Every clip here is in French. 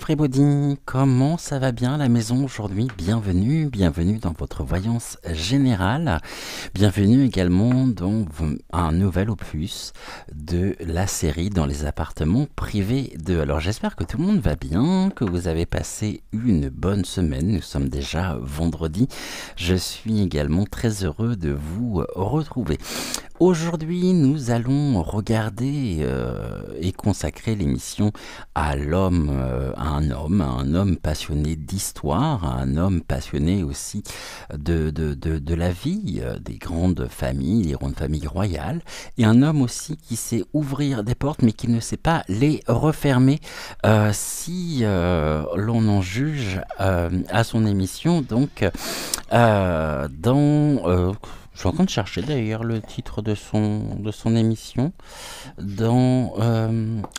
everybody, comment ça va bien à la maison aujourd'hui? Bienvenue dans votre voyance générale. Bienvenue également dans un nouvel opus de la série dans les appartements privés 2. Alors j'espère que tout le monde va bien, que vous avez passé une bonne semaine. Nous sommes déjà vendredi. Je suis également très heureux de vous retrouver. Aujourd'hui, nous allons regarder et consacrer l'émission à l'homme, à un homme passionné d'histoire, à un homme passionné aussi de la vie, des grandes familles royales, et un homme aussi qui sait ouvrir des portes, mais qui ne sait pas les refermer, si l'on en juge à son émission, donc je suis en train de chercher d'ailleurs le titre de son émission.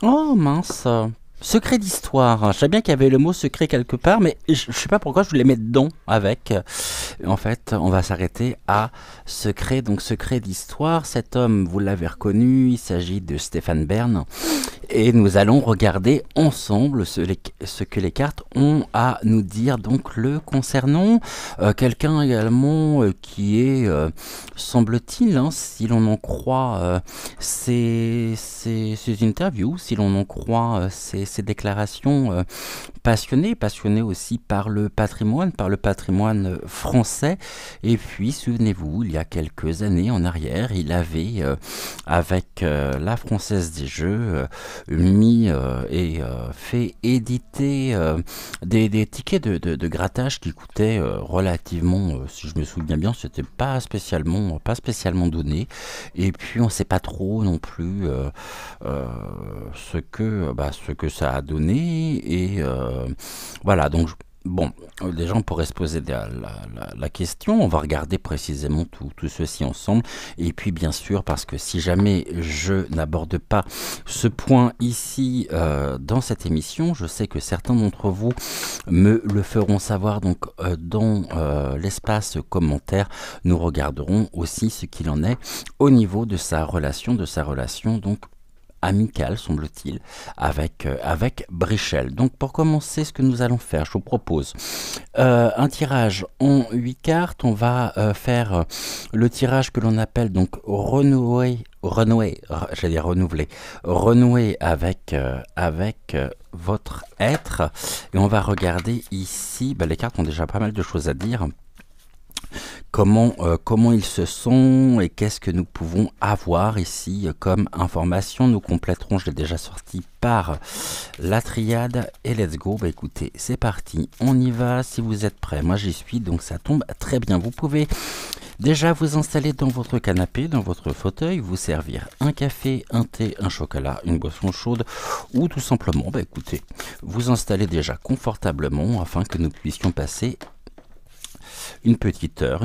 Oh mince, Secret d'histoire. Je sais bien qu'il y avait le mot secret quelque part, mais je sais pas pourquoi je voulais mettre don avec. En fait, on va s'arrêter à secret. Donc secret d'histoire. Cet homme, vous l'avez reconnu, il s'agit de Stéphane Bern. Et nous allons regarder ensemble ce que les cartes ont à nous dire donc le concernant. Quelqu'un également qui est, semble-t-il, si l'on en croit ses interviews, si l'on en croit ses déclarations, passionné aussi par le patrimoine français. Et puis, souvenez-vous, il y a quelques années en arrière, il avait, avec la Française des Jeux, fait éditer des tickets de grattage qui coûtaient relativement, si je me souviens bien, c'était pas spécialement donné. Et puis, on ne sait pas trop non plus ce que ça a donné. Et voilà, donc bon, les gens pourraient se poser la question. On va regarder précisément tout ceci ensemble. Et puis bien sûr, parce que si jamais je n'aborde pas ce point ici dans cette émission, je sais que certains d'entre vous me le feront savoir. Donc dans l'espace commentaire, nous regarderons aussi ce qu'il en est au niveau de sa relation donc amical, semble-t-il, avec Brichel. Donc pour commencer, ce que nous allons faire, je vous propose un tirage en 8 cartes. On va faire le tirage que l'on appelle donc renouer avec votre être. Et on va regarder ici, les cartes ont déjà pas mal de choses à dire. Comment ils se sont et qu'est-ce que nous pouvons avoir ici comme information. Nous compléterons, je l'ai déjà sorti, par la triade. Et let's go, écoutez, c'est parti, on y va. Si vous êtes prêts, moi j'y suis, donc ça tombe très bien. Vous pouvez déjà vous installer dans votre canapé, dans votre fauteuil, vous servir un café, un thé, un chocolat, une boisson chaude, ou tout simplement, écoutez, vous installer déjà confortablement afin que nous puissions passer une petite heure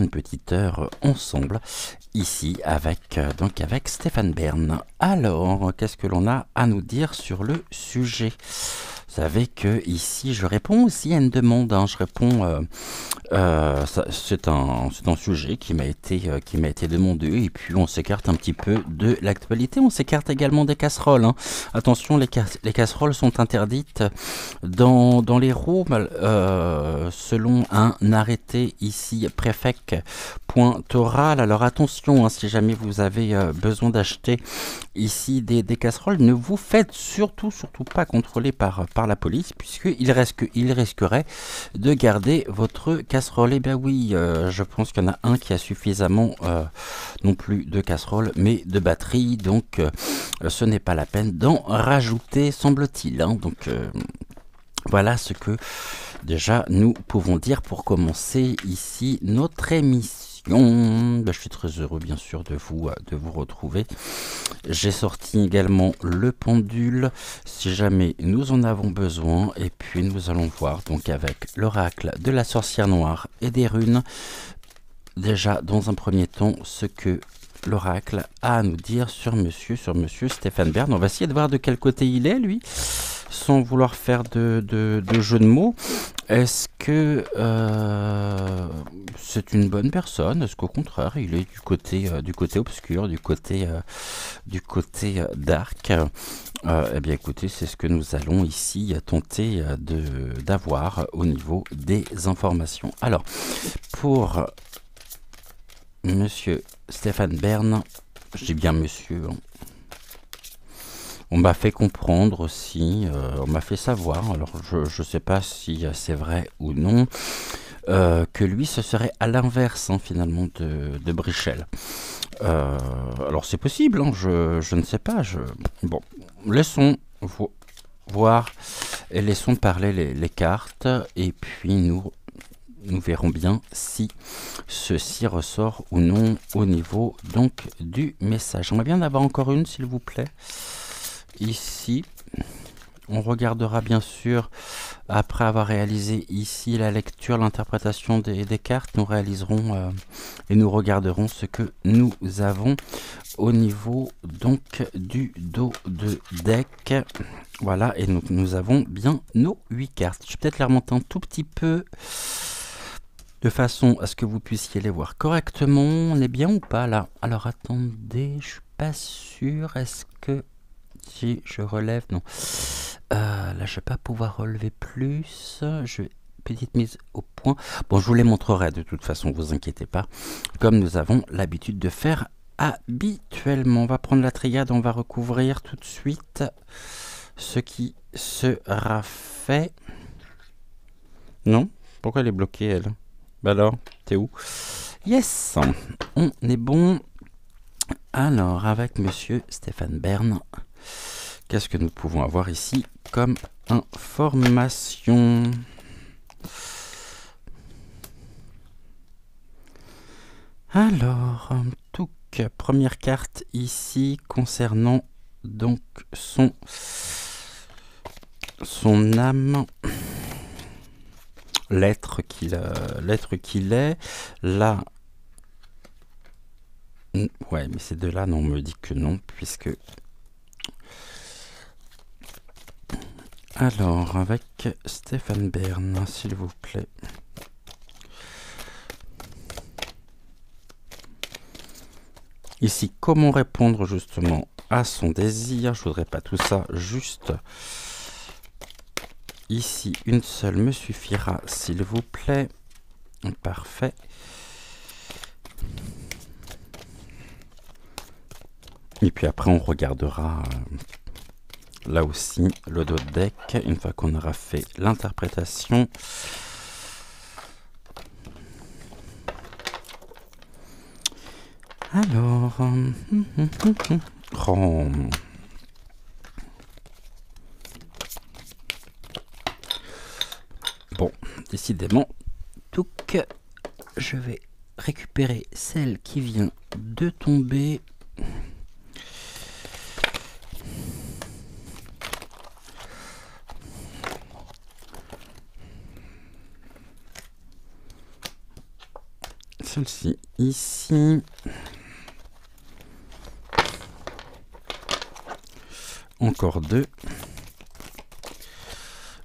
ensemble ici avec Stéphane Bern. Alors, qu'est-ce que l'on a à nous dire sur le sujet? Vous savez que ici je réponds aussi à une demande, je réponds, c'est un sujet qui m'a été demandé, et puis on s'écarte un petit peu de l'actualité, on s'écarte également des casseroles. Attention, les casseroles sont interdites dans les rooms, selon un arrêté ici préfect.oral. Alors attention, si jamais vous avez besoin d'acheter ici des casseroles, ne vous faites surtout pas contrôler par la police, puisqu'il risquerait de garder votre casserole. Et bien oui, je pense qu'il y en a un qui a suffisamment, non plus de casserole, mais de batterie, donc ce n'est pas la peine d'en rajouter, semble-t-il. Donc voilà ce que déjà nous pouvons dire pour commencer ici notre émission. Je suis très heureux bien sûr de vous retrouver. J'ai sorti également le pendule si jamais nous en avons besoin, et puis nous allons voir donc avec l'oracle de la sorcière noire et des runes, déjà dans un premier temps ce que l'oracle a à nous dire sur monsieur Stéphane Bern. On va essayer de voir de quel côté il est, lui, sans vouloir faire de jeu de mots. Est-ce que c'est une bonne personne? Est-ce qu'au contraire, il est du côté obscur, du côté dark? Eh bien, écoutez, c'est ce que nous allons ici tenter d'avoir au niveau des informations. Alors, pour Monsieur Stéphane Bern, je dis bien monsieur, hein. On m'a fait comprendre aussi, on m'a fait savoir, alors je ne sais pas si c'est vrai ou non, que lui ce serait à l'inverse hein, finalement de Brichel. Alors c'est possible, hein, je ne sais pas. Bon, laissons voir et laissons parler les cartes et puis nous verrons bien si ceci ressort ou non au niveau donc du message. J'aimerais bien en avoir encore une s'il vous plaît. Ici, on regardera bien sûr, après avoir réalisé ici la lecture, l'interprétation des cartes, nous réaliserons et nous regarderons ce que nous avons au niveau donc du dos de deck. Voilà, et donc nous avons bien nos 8 cartes. Je vais peut-être les remonter un tout petit peu, de façon à ce que vous puissiez les voir correctement. On est bien ou pas là? Alors attendez, je suis pas sûr, est-ce que... Si je relève, non. Là, je vais pas pouvoir relever plus. Petite mise au point. Bon, je vous les montrerai de toute façon, vous inquiétez pas. Comme nous avons l'habitude de faire habituellement. On va prendre la triade, on va recouvrir tout de suite ce qui sera fait. Non? Pourquoi elle est bloquée, elle? Bah alors, t'es où? Yes! On est bon. Alors, avec Monsieur Stéphane Bern, qu'est-ce que nous pouvons avoir ici comme information? Alors, première carte ici concernant donc son âme, l'être qu'il est, là. Ouais, mais ces deux-là, non, on me dit que non, puisque... Alors, avec Stéphane Bern, s'il vous plaît. Ici, comment répondre justement à son désir? Je voudrais pas tout ça, juste... Ici, une seule me suffira, s'il vous plaît. Parfait. Et puis après, on regardera là aussi le dos de deck, une fois qu'on aura fait l'interprétation. Alors... Oh. Bon, décidément, je vais récupérer celle qui vient de tomber. Celle-ci ici. Encore deux.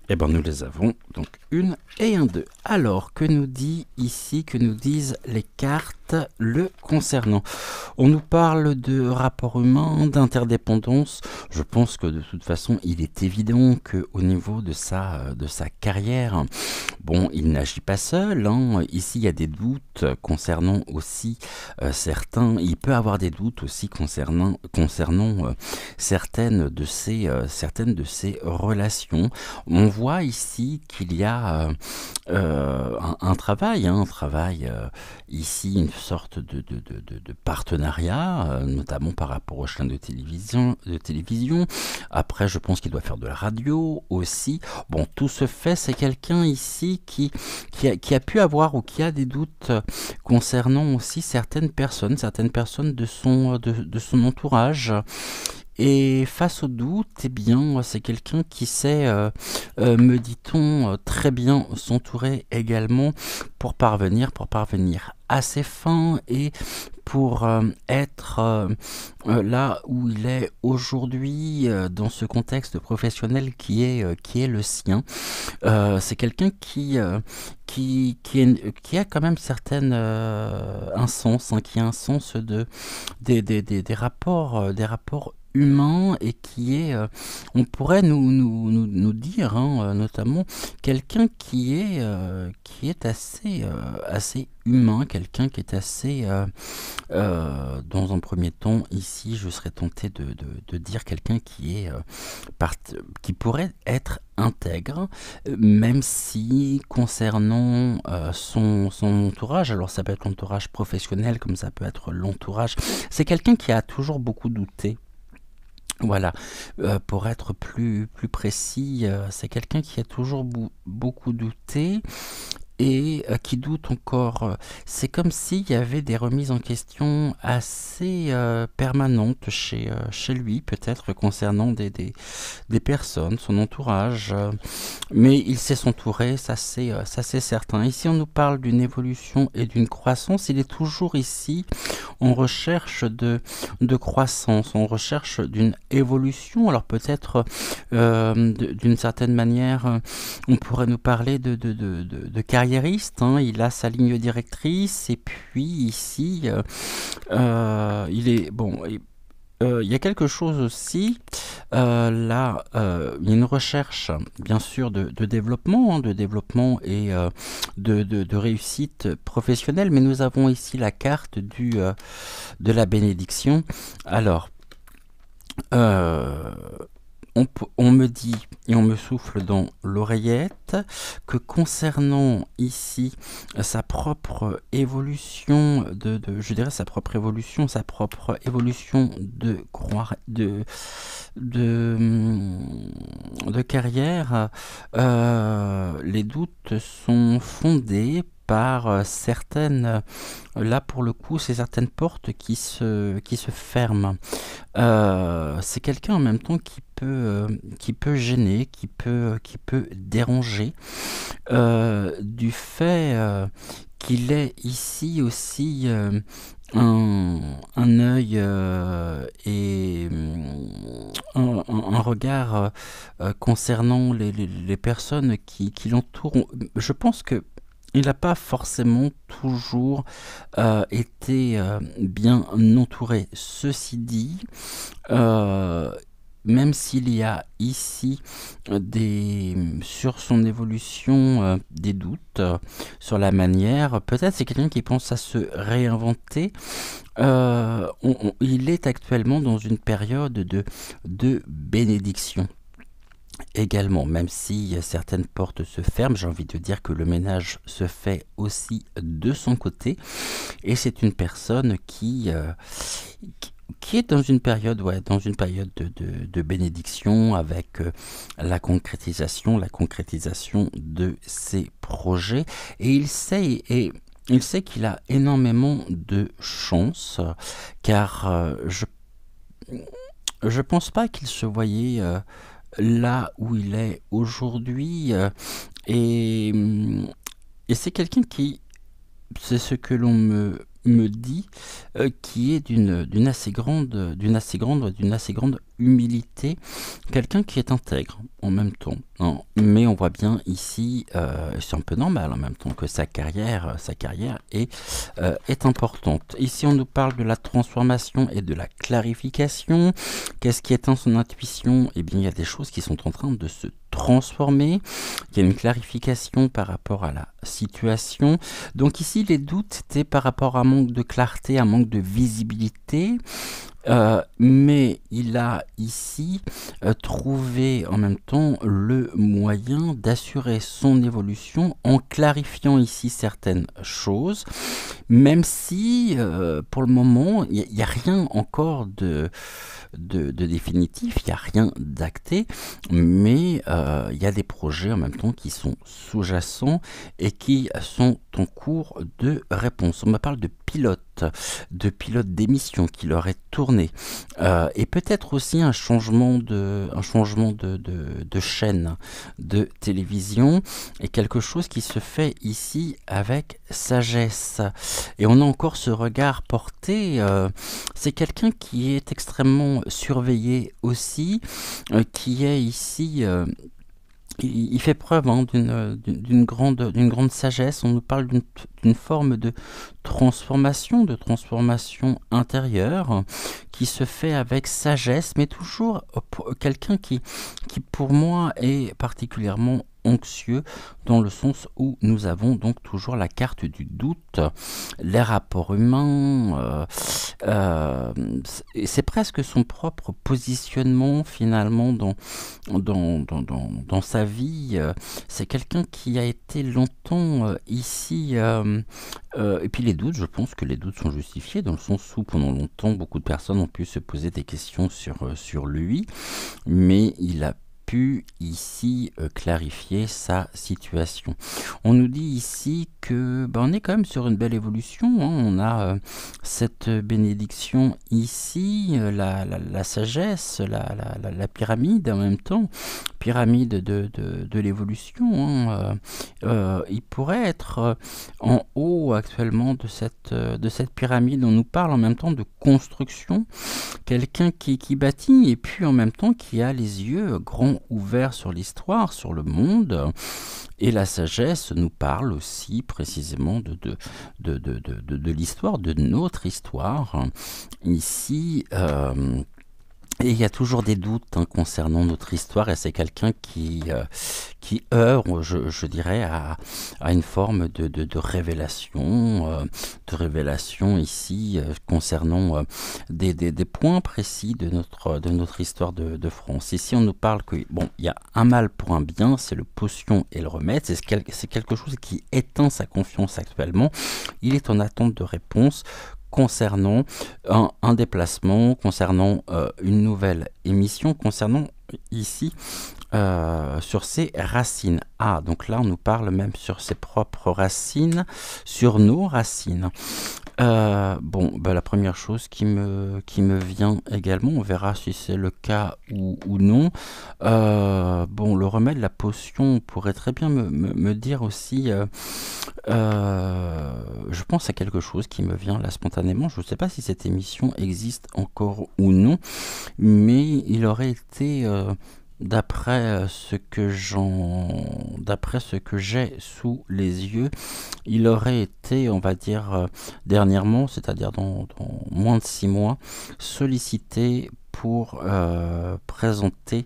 Et ben nous les avons, donc une et un 2. Alors, que nous dit ici, que nous disent les cartes le concernant? On nous parle de rapport humain, d'interdépendance. Je pense que de toute façon, il est évident qu'au niveau de sa carrière, bon, il n'agit pas seul, hein. Ici, il y a des doutes concernant aussi certains. Il peut avoir des doutes aussi concernant certaines de ses relations. On voit ici qu'il y a un travail, ici, une sorte de partenariat, notamment par rapport aux chaînes de télévision. Après, je pense qu'il doit faire de la radio aussi. Bon, tout se fait, c'est quelqu'un ici qui a pu avoir ou qui a des doutes concernant aussi certaines personnes de son entourage. Et face au doute, eh bien, c'est quelqu'un qui sait, me dit-on, très bien s'entourer également pour parvenir à ses fins et pour être là où il est aujourd'hui dans ce contexte professionnel qui est le sien. C'est quelqu'un qui a quand même certaines un sens, hein, qui a un sens des rapports humain et qui est, on pourrait nous dire, hein, notamment, quelqu'un qui est assez, assez humain, quelqu'un qui est assez, dans un premier temps, ici, je serais tenté de dire quelqu'un qui est, qui pourrait être intègre, même si concernant son entourage, alors ça peut être l'entourage professionnel comme ça peut être l'entourage, c'est quelqu'un qui a toujours beaucoup douté. Voilà, pour être plus précis, c'est quelqu'un qui a toujours beaucoup douté et qui doute encore. C'est comme s'il y avait des remises en question assez permanentes chez lui, peut-être concernant des personnes, son entourage. Mais il sait s'entourer, ça c'est certain. Ici, on nous parle d'une évolution et d'une croissance. Il est toujours ici en recherche de croissance, en recherche d'une évolution. Alors peut-être d'une certaine manière, on pourrait nous parler de carriériste, hein. Il a sa ligne directrice et puis ici, il est bon. Il y a quelque chose aussi, là, il y a une recherche, bien sûr, de développement, hein, de développement et de réussite professionnelle, mais nous avons ici la carte de la bénédiction. Alors, euh, on me dit et on me souffle dans l'oreillette que concernant ici sa propre évolution je dirais sa propre évolution de carrière, les doutes sont fondés par certaines, là pour le coup, c'est certaines portes qui se ferment. C'est quelqu'un en même temps qui peut gêner, qui peut déranger, du fait qu'il est ici aussi un œil et un regard concernant les personnes qui l'entourent. Je pense que il n'a pas forcément toujours été bien entouré. Ceci dit, euh, même s'il y a ici sur son évolution des doutes sur la manière, peut-être c'est quelqu'un qui pense à se réinventer. Il est actuellement dans une période de bénédiction. Également, même si certaines portes se ferment, j'ai envie de dire que le ménage se fait aussi de son côté. Et c'est une personne qui est dans une période, ouais, dans une période de bénédiction avec la concrétisation de ses projets. Et il sait qu'il a énormément de chance, car je pense pas qu'il se voyait là où il est aujourd'hui, et, et c'est quelqu'un qui, c'est ce que l'on me dit, qui est d'une assez grande humilité, quelqu'un qui est intègre en même temps, hein. Mais on voit bien ici, c'est un peu normal en même temps que sa carrière est importante. Ici on nous parle de la transformation et de la clarification. Qu'est-ce qui éteint son intuition? Eh bien il y a des choses qui sont en train de se transformer, il y a une clarification par rapport à la situation. Donc ici les doutes étaient par rapport à un manque de clarté, un manque de visibilité. Mais il a ici trouvé en même temps le moyen d'assurer son évolution en clarifiant ici certaines choses, même si pour le moment il n'y a rien encore de définitif, il n'y a rien d'acté, mais il y a des projets en même temps qui sont sous-jacents et qui sont en cours de réponse. On me parle de pilote de pilote d'émission qui leur est tourné, et peut-être aussi un changement de chaîne de télévision, et quelque chose qui se fait ici avec sagesse. Et on a encore ce regard porté, c'est quelqu'un qui est extrêmement surveillé aussi, qui est ici... il fait preuve d'une grande sagesse. On nous parle d'une forme de transformation intérieure qui se fait avec sagesse, mais toujours quelqu'un qui pour moi est particulièrement anxieux, dans le sens où nous avons donc toujours la carte du doute, les rapports humains, c'est presque son propre positionnement finalement dans sa vie. C'est quelqu'un qui a été longtemps ici, et puis les doutes, je pense que les doutes sont justifiés, dans le sens où pendant longtemps beaucoup de personnes ont pu se poser des questions sur lui, mais il a pu ici clarifier sa situation. On nous dit ici que on est quand même sur une belle évolution, hein. On a cette bénédiction ici, la sagesse, la pyramide en même temps, pyramide de l'évolution, hein. Il pourrait être en haut actuellement de cette pyramide. On nous parle en même temps de construction, quelqu'un qui bâtit, et puis en même temps qui a les yeux grands ouverts sur l'histoire, sur le monde. Et la sagesse nous parle aussi précisément de l'histoire, de notre histoire. Ici, et il y a toujours des doutes, hein, concernant notre histoire, et c'est quelqu'un qui œuvre, je dirais, à une forme de révélation ici, concernant des points précis de notre histoire de France. Ici, on nous parle que bon, il y a un mal pour un bien, c'est le potion et le remède. C'est quelque chose qui éteint sa confiance actuellement. Il est en attente de réponse concernant un déplacement, concernant une nouvelle émission, concernant ici sur ses racines. Ah, donc là on nous parle même sur ses propres racines, sur nos racines. La première chose qui me vient également, on verra si c'est le cas ou non. Le remède, la potion, on pourrait très bien me dire aussi, je pense à quelque chose qui me vient là spontanément. Je ne sais pas si cette émission existe encore ou non, mais il aurait été... d'après ce que j'ai sous les yeux, il aurait été, on va dire, dernièrement, c'est-à-dire dans moins de 6 mois, sollicité pour présenter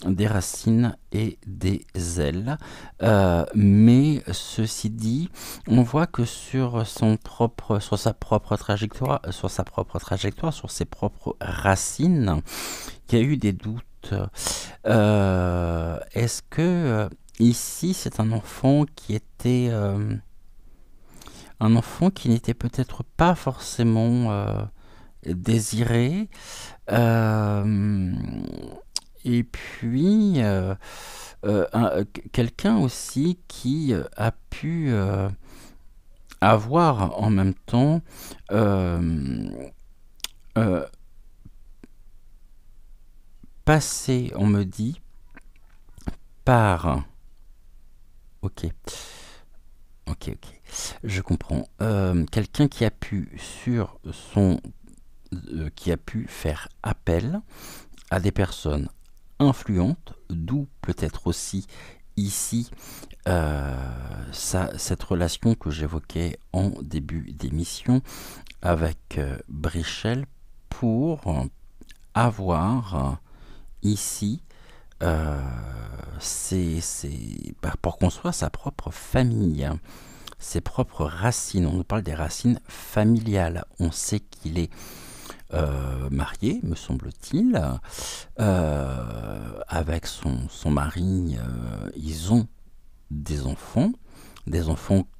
des racines et des ailes. Mais ceci dit, on voit que sur sa propre trajectoire, sur ses propres racines, il y a eu des doutes. Est-ce que ici c'est un enfant qui était n'était peut-être pas forcément désiré, et puis quelqu'un aussi qui a pu avoir en même temps passé, on me dit, par... Ok, je comprends. Quelqu'un qui a pu qui a pu faire appel à des personnes influentes, d'où peut-être aussi ici cette relation que j'évoquais en début d'émission avec Brichel, pour avoir ici pour construire sa propre famille, ses propres racines. On nous parle des racines familiales. On sait qu'il est marié, me semble-t-il, avec son mari. Ils ont des enfants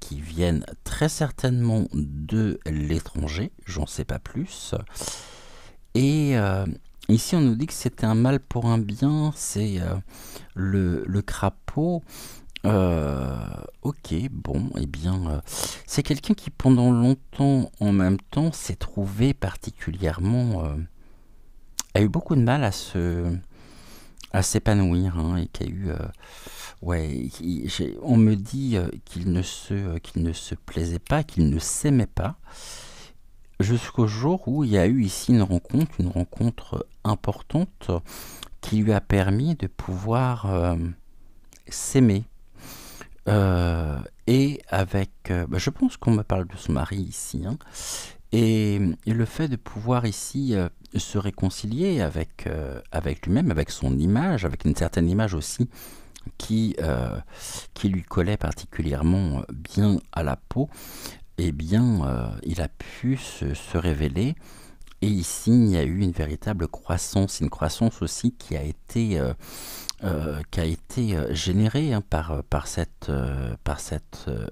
qui viennent très certainement de l'étranger, j'en sais pas plus. Et ici on nous dit que c'était un mal pour un bien, c'est le crapaud. Ok, bon, eh bien, c'est quelqu'un qui pendant longtemps, en même temps, s'est trouvé particulièrement, a eu beaucoup de mal à s'épanouir, hein, et qui a eu, ouais, on me dit qu'il ne se plaisait pas, qu'il ne s'aimait pas, jusqu'au jour où il y a eu ici une rencontre importante qui lui a permis de pouvoir s'aimer. Et avec, je pense qu'on me parle de son mari ici, hein, et le fait de pouvoir ici se réconcilier avec lui-même, avec son image, avec une certaine image aussi qui, qui lui collait particulièrement bien à la peau, eh bien, il a pu se révéler. Et ici, il y a eu une véritable croissance, une croissance aussi qui a été générée, hein, par cette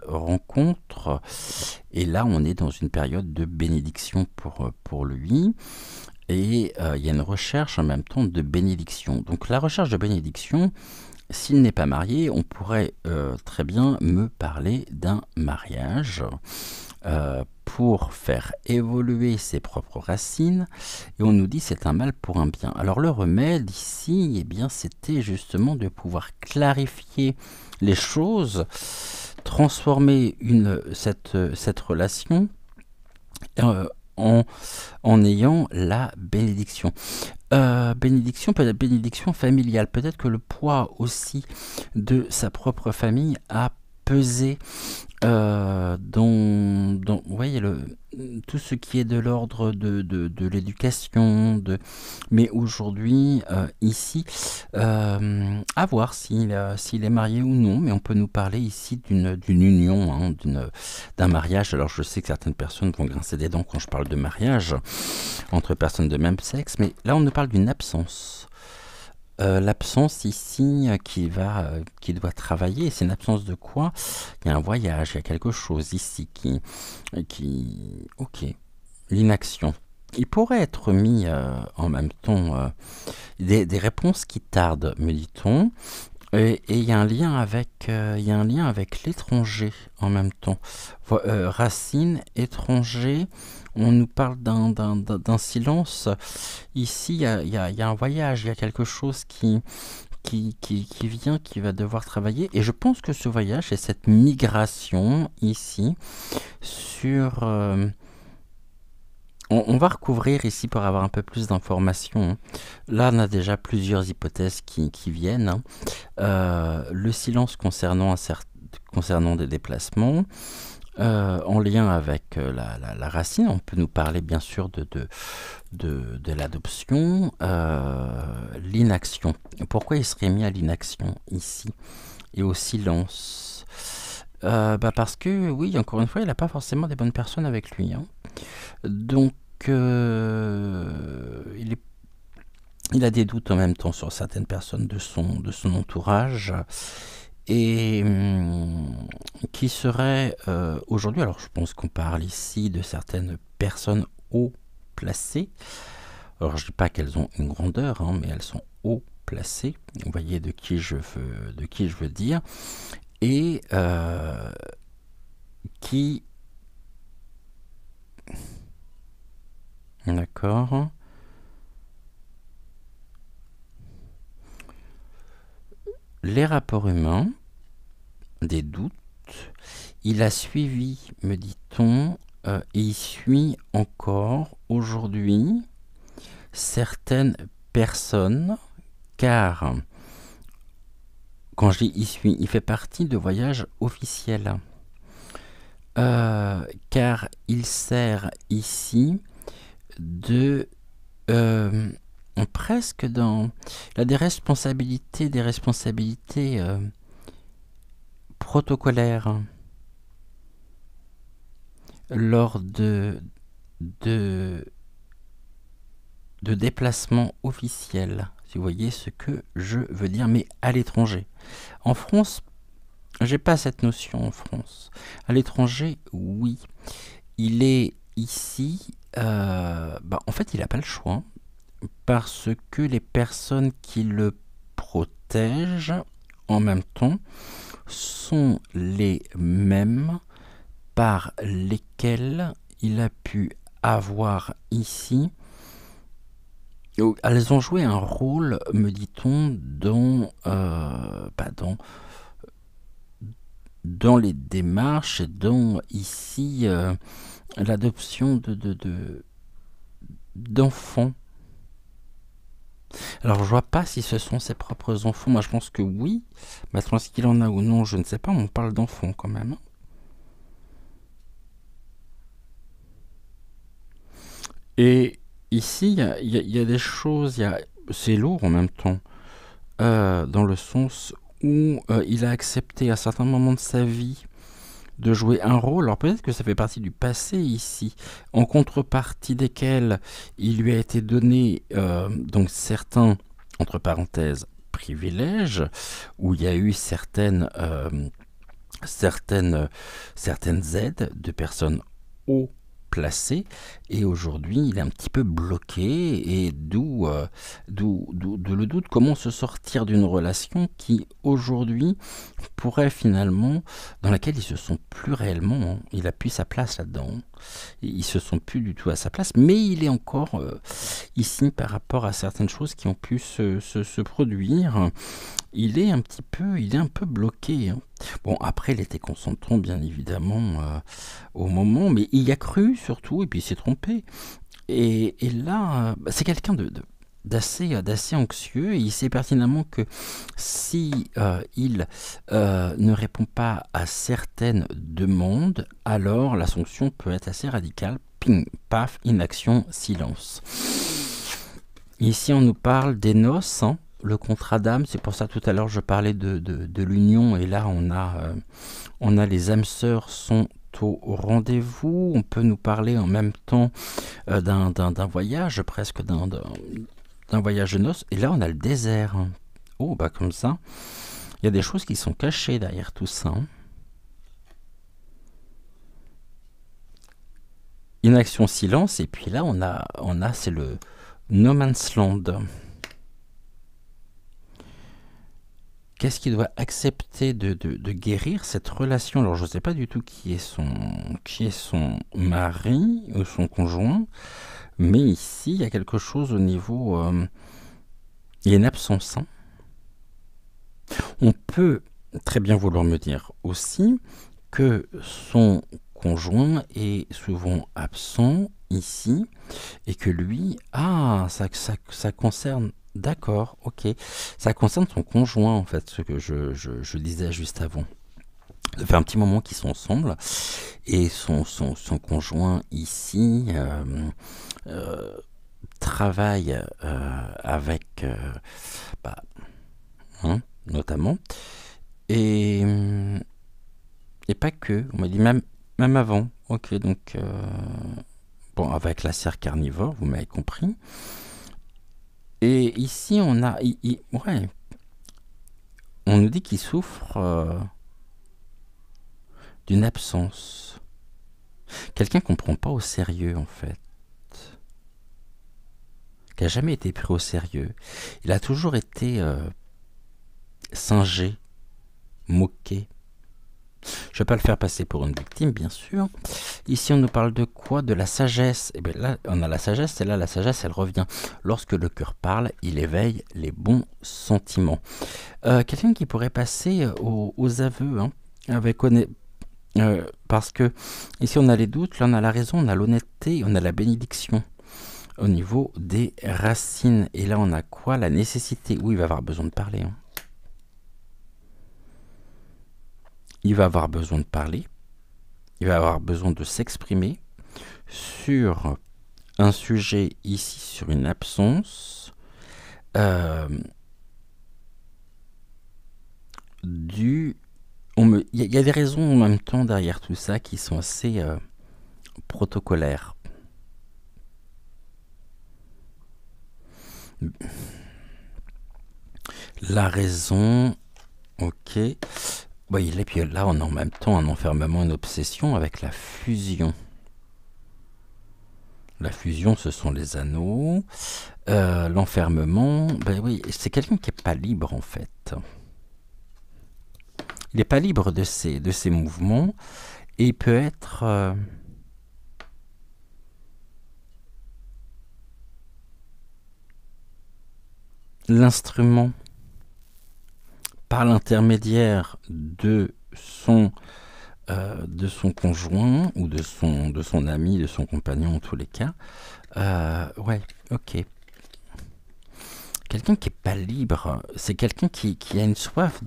rencontre. Et là, on est dans une période de bénédiction pour lui. Et il y a une recherche en même temps de bénédiction. Donc la recherche de bénédiction, s'il n'est pas marié, on pourrait très bien me parler d'un mariage pour faire évoluer ses propres racines, et on nous dit c'est un mal pour un bien. Alors le remède ici, eh bien, c'était justement de pouvoir clarifier les choses, transformer cette relation euh, en, en ayant la bénédiction. Bénédiction, peut-être bénédiction familiale. Peut-être que le poids aussi de sa propre famille a pesé vous voyez, tout ce qui est de l'ordre de l'éducation, mais aujourd'hui, ici, à voir s'il est marié ou non, mais on peut nous parler ici d'une union, hein, d'un mariage. Alors je sais que certaines personnes vont grincer des dents quand je parle de mariage entre personnes de même sexe, mais là on nous parle d'une absence. L'absence ici qui doit travailler, c'est une absence de quoi? Il y a un voyage, il y a quelque chose ici ok, l'inaction. Il pourrait être mis en même temps des réponses qui tardent, me dit-on, et il y a un lien avec l'étranger en même temps. Racine, étranger, on nous parle d'un silence. Ici, il y a un voyage, il y a quelque chose qui vient, qui va devoir travailler. Et je pense que ce voyage et cette migration ici sur... on va recouvrir ici pour avoir un peu plus d'informations, hein. Là, on a déjà plusieurs hypothèses qui viennent, hein. Le silence concernant des déplacements, en lien avec la racine. On peut nous parler bien sûr de l'adoption, l'inaction. Pourquoi il serait mis à l'inaction ici et au silence? Parce que, oui, encore une fois, il n'a pas forcément des bonnes personnes avec lui, hein. Donc, il a des doutes en même temps sur certaines personnes de son entourage, et qui seraient aujourd'hui, alors je pense qu'on parle ici de certaines personnes haut placées. Alors je ne dis pas qu'elles ont une grandeur, hein, mais elles sont haut placées. Vous voyez de qui je veux dire. Et qui... D'accord. Les rapports humains, des doutes, il a suivi, me dit-on, et il suit encore aujourd'hui certaines personnes, car quand je dis il suit, il fait partie de voyages officiels, car il sert ici de presque dans... Il a des responsabilités protocolaires lors de déplacements officiels, si vous voyez ce que je veux dire, mais à l'étranger. En France, j'ai pas cette notion en France. À l'étranger, oui. Il est ici, en fait, il n'a pas le choix, parce que les personnes qui le protègent, en même temps, sont les mêmes par lesquelles il a pu avoir ici. Elles ont joué un rôle, me dit-on, dans les démarches et dans ici l'adoption d'enfants. Alors je vois pas si ce sont ses propres enfants. Moi je pense que oui. Maintenant est-ce qu'il en a ou non, je ne sais pas. On parle d'enfants quand même. Et ici il y a des choses. C'est lourd en même temps. Dans le sens où il a accepté à certains moments de sa vie de jouer un rôle. Alors peut-être que ça fait partie du passé ici, en contrepartie desquels il lui a été donné donc certains, entre parenthèses, privilèges, où il y a eu certaines aides de personnes haut placées, et aujourd'hui il est un petit peu bloqué, et d'où le doute comment se sortir d'une relation qui aujourd'hui pourrait finalement, dans laquelle ils se sont plus réellement, hein, il a plus sa place là-dedans, ils se sont plus du tout à sa place, mais il est encore ici par rapport à certaines choses qui ont pu se produire. Il est un peu bloqué, hein. Bon, après, il était consentant, bien évidemment, au moment, mais il y a cru surtout, et puis il s'est trompé. Et là, c'est quelqu'un d'assez anxieux, et il sait pertinemment que si il ne répond pas à certaines demandes, alors la sanction peut être assez radicale. Ping, paf, inaction, silence. Ici, on nous parle des noces, hein, le contrat d'âme. C'est pour ça tout à l'heure je parlais de l'union, et là on a les âmes sœurs sont au rendez-vous. On peut nous parler en même temps d'un voyage, presque d'un voyage de noces, et là on a le désert. Oh, bah comme ça, il y a des choses qui sont cachées derrière tout ça, hein. Inaction, silence, et puis là on a c'est le No Man's Land. Qu'est-ce qu'il doit accepter de guérir cette relation? Alors je ne sais pas du tout qui est son mari ou son conjoint, mais ici il y a quelque chose au niveau, il y a une absence, hein. On peut très bien vouloir me dire aussi que son conjoint est souvent absent ici, et que lui, ça concerne, d'accord, ok, ça concerne son conjoint en fait, ce que je disais juste avant. Ça fait un petit moment qu'ils sont ensemble, et son conjoint ici travaille avec, notamment, et pas que, on m'a dit même avant, ok, donc bon, avec la serre carnivore, vous m'avez compris. Et ici, on a, ouais, on nous dit qu'il souffre d'une absence. Quelqu'un qu'on ne prend pas au sérieux, en fait. Qui n'a jamais été pris au sérieux. Il a toujours été singé, moqué. Je ne vais pas le faire passer pour une victime, bien sûr. Ici, on nous parle de quoi? De la sagesse. Et bien là, on a la sagesse, et là, la sagesse, elle revient. Lorsque le cœur parle, il éveille les bons sentiments. Quelqu'un qui pourrait passer aux aveux, hein, avec parce que ici, on a les doutes, là, on a la raison, on a l'honnêteté, on a la bénédiction au niveau des racines. Et là, on a quoi? La nécessité. Oui, il va avoir besoin de parler, hein. Il va avoir besoin de parler, il va avoir besoin de s'exprimer sur un sujet ici, sur une absence, il y a des raisons en même temps derrière tout ça qui sont assez protocolaires. La raison, ok. Oui, et puis là, on a en même temps un enfermement, une obsession avec la fusion. La fusion, ce sont les anneaux. L'enfermement, ben oui, c'est quelqu'un qui n'est pas libre, en fait. il n'est pas libre de ses mouvements et il peut être l'instrument par l'intermédiaire de son conjoint ou de son ami, de son compagnon en tous les cas. Ouais, ok. Quelqu'un qui n'est pas libre, c'est quelqu'un qui a une soif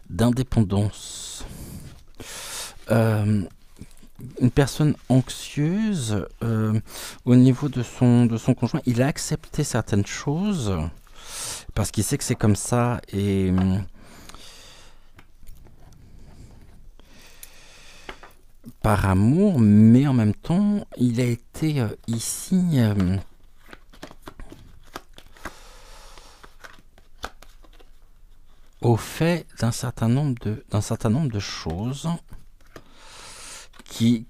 d'indépendance. Une personne anxieuse au niveau de son conjoint, il a accepté certaines choses parce qu'il sait que c'est comme ça et par amour, mais en même temps, il a été ici au fait d'un certain nombre de choses qui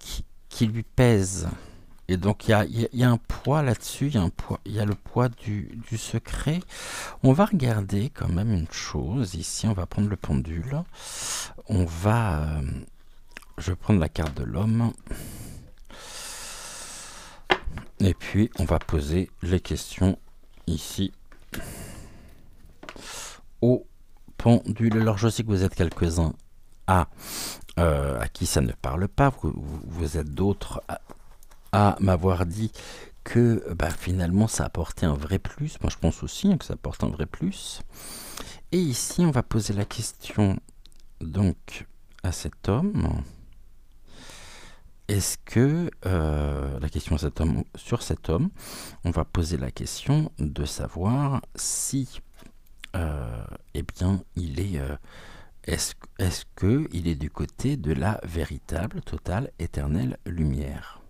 lui pèsent. Et donc il y a un poids là-dessus, il y a le poids du secret. On va regarder quand même une chose ici, on va prendre le pendule. Je vais prendre la carte de l'homme. Et puis on va poser les questions ici au pendule. Alors je sais que vous êtes quelques-uns à qui ça ne parle pas, vous êtes d'autres à m'avoir dit que finalement ça apportait un vrai plus. Moi je pense aussi que ça apporte un vrai plus. Et ici on va poser la question donc à cet homme. Est-ce que la question sur cet homme, on va poser la question de savoir si eh bien il est est-ce que il est du côté de la véritable, totale, éternelle lumière?